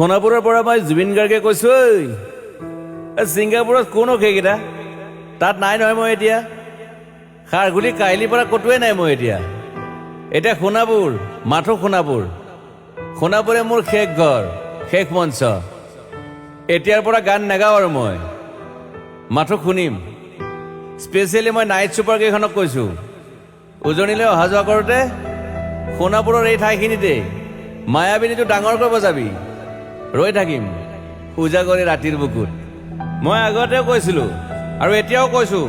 সোণাপুৰৰ পৰা মই জুবিন গাৰ্গে কৈছো ছিংগাপুৰত কোন সেইকেইটা তাত নাই নহয় মই এতিয়া খাৰঘুলি কাহিলীৰ পৰা ক'তোৱে নাই মই এতিয়া সোণাপুৰ মাথো সোণাপুৰে মোৰ শেষ ঘৰ শেষ মঞ্চ এতিয়াৰ পৰা গান নাগাওঁ আৰু মই মাথো শুনিম স্পেচিয়েলি মই নাইট ছুপাৰ কেইখনক কৈছো উজনিলৈ অহা যোৱা কৰোঁতে সোণাপুৰৰ এই ঠাইখিনিতে মায়াবিনীটো ডাঙৰকৈ বজাবি ৰৈ থাকিম উজাগৰে ৰাতিৰ বুকুত মই আগতেও কৈছিলোঁ আৰু এতিয়াও কৈছোঁ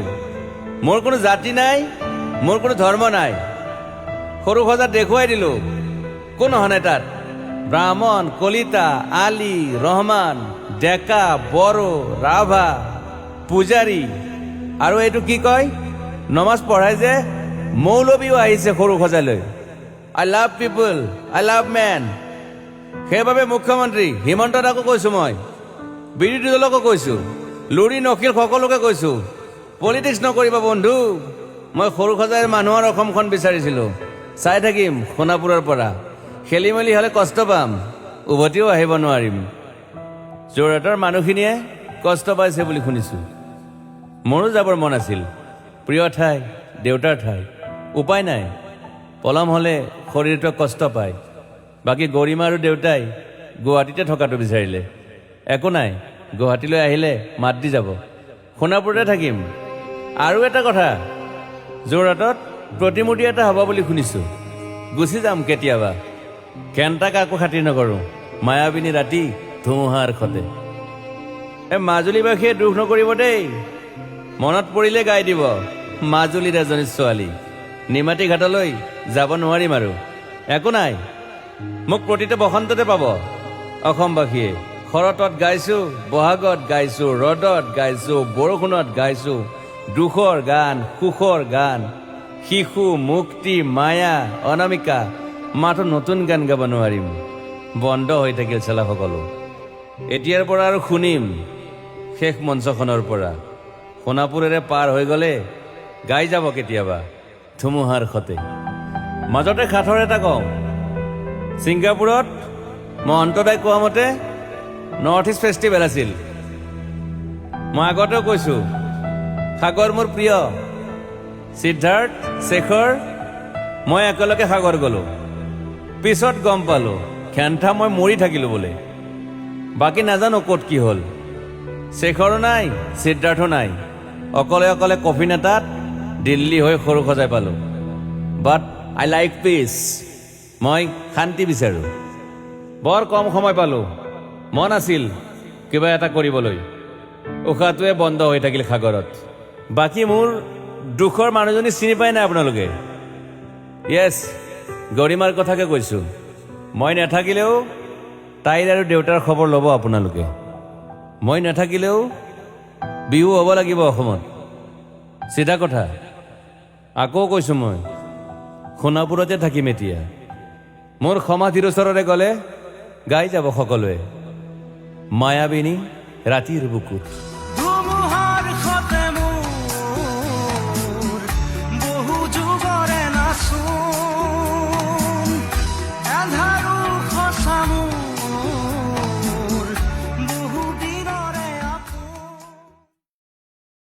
মোৰ কোনো জাতি নাই মোৰ কোনো ধৰ্ম নাই সৰু সজাত দেখুৱাই দিলোঁ কোন অহা নাই তাত ব্ৰাহ্মণ কলিতা আলি ৰহমান ডেকা বড়ো ৰাভা পূজাৰী আৰু এইটো কি কয় নমাজ পঢ়াই যে মৌলবীও আহিছে সৰু সজালৈ I love people I love man সেইবাবে মুখ্যমন্ত্ৰী হিমন্ত দাকো কৈছোঁ মই বিৰোধী দলকো কৈছোঁ লুৰি নকিল সকলোকে কৈছোঁ পলিটিক্স নকৰিবা বন্ধু মই সৰু সজাইৰ মানুহৰ অসমখন বিচাৰিছিলোঁ চাই থাকিম সোণাপুৰৰ পৰা খেলি মেলি হ'লে কষ্ট পাম উভতিও আহিব নোৱাৰিম যোৰহাটৰ মানুহখিনিয়ে কষ্ট পাইছে বুলি শুনিছোঁ মোৰো যাবৰ মন আছিল প্ৰিয় ঠাই দেউতাৰ ঠাই উপায় নাই পলম হ'লে শৰীৰটোৱে কষ্ট পায় বাকী গৰিমা আৰু দেউতাই গুৱাহাটীতে থকাটো বিচাৰিলে একো নাই গুৱাহাটীলৈ আহিলে মাত দি যাব সোণাপুৰতে থাকিম আৰু এটা কথা যোৰহাটত প্ৰতিমূৰ্তি এটা হ'ব বুলি শুনিছোঁ গুচি যাম কেতিয়াবা কেণ্টাক আকৌ খাতিৰ নকৰোঁ মায়াবিনী ৰাতি ধুমুহাৰ খতে মাজুলীবাসীয়ে দুখ নকৰিব দেই মনত পৰিলে গাই দিব মাজুলীৰ এজনী ছোৱালী নিমাতী ঘাটলৈ যাব নোৱাৰিম আৰু একো নাই মোক প্ৰতিটো বসন্ততে পাব অসমবাসীয়ে শৰতত গাইছোঁ বহাগত গাইছোঁ ৰ'দত গাইছোঁ বৰষুণত গাইছোঁ দুখৰ গান সুখৰ গান শিশু মুক্তি মায়া অনামিকা মাথো নতুন গান গাব নোৱাৰিম বন্ধ হৈ থাকিল চেলা সকলো এতিয়াৰ পৰা আৰু শুনিম শেষ মঞ্চখনৰ পৰা সোণাপুৰেৰে পাৰ হৈ গ'লে গাই যাব কেতিয়াবা ধুমুহাৰ খতে মাজতে সাঁথৰ এটা কওঁ ছিংগাপুৰত মহন্তদাই কোৱা মতে নৰ্থ ইষ্ট ফেষ্টিভেল আছিল মই আগতেও কৈছোঁ সাগৰ মোৰ প্ৰিয় সিদ্ধাৰ্থ শেখৰ মই একেলগে সাগৰ গ'লোঁ পিছত গম পালোঁ খেন্থা মই মৰি থাকিলোঁ বোলে বাকী নাজানো ক'ত কি হ'ল শেখৰো নাই সিদ্ধাৰ্থো নাই অকলে অকলে কফিন এটাত দিল্লী হৈ সৰু সজাই পালোঁ বাট আই লাইক পিচ মই শান্তি বিচাৰোঁ বৰ কম সময় পালোঁ মন আছিল কিবা এটা কৰিবলৈ উশাহটোৱে বন্ধ হৈ থাকিল সাগৰত বাকী মোৰ দুখৰ মানুহজনী চিনি পাই নাই আপোনালোকে য়েছ গৰিমাৰ কথাকে কৈছোঁ মই নাথাকিলেও তাইৰ আৰু দেউতাৰ খবৰ ল'ব আপোনালোকে মই নাথাকিলেও বিহু হ'ব লাগিব অসমত চিধা কথা আকৌ কৈছোঁ মই সোণাপুৰতে থাকিম এতিয়া মোৰ সমাধিৰ ওচৰৰে গ'লে গাই যাব সকলোৱে মায়াবিনী ৰাতিৰ বুকুত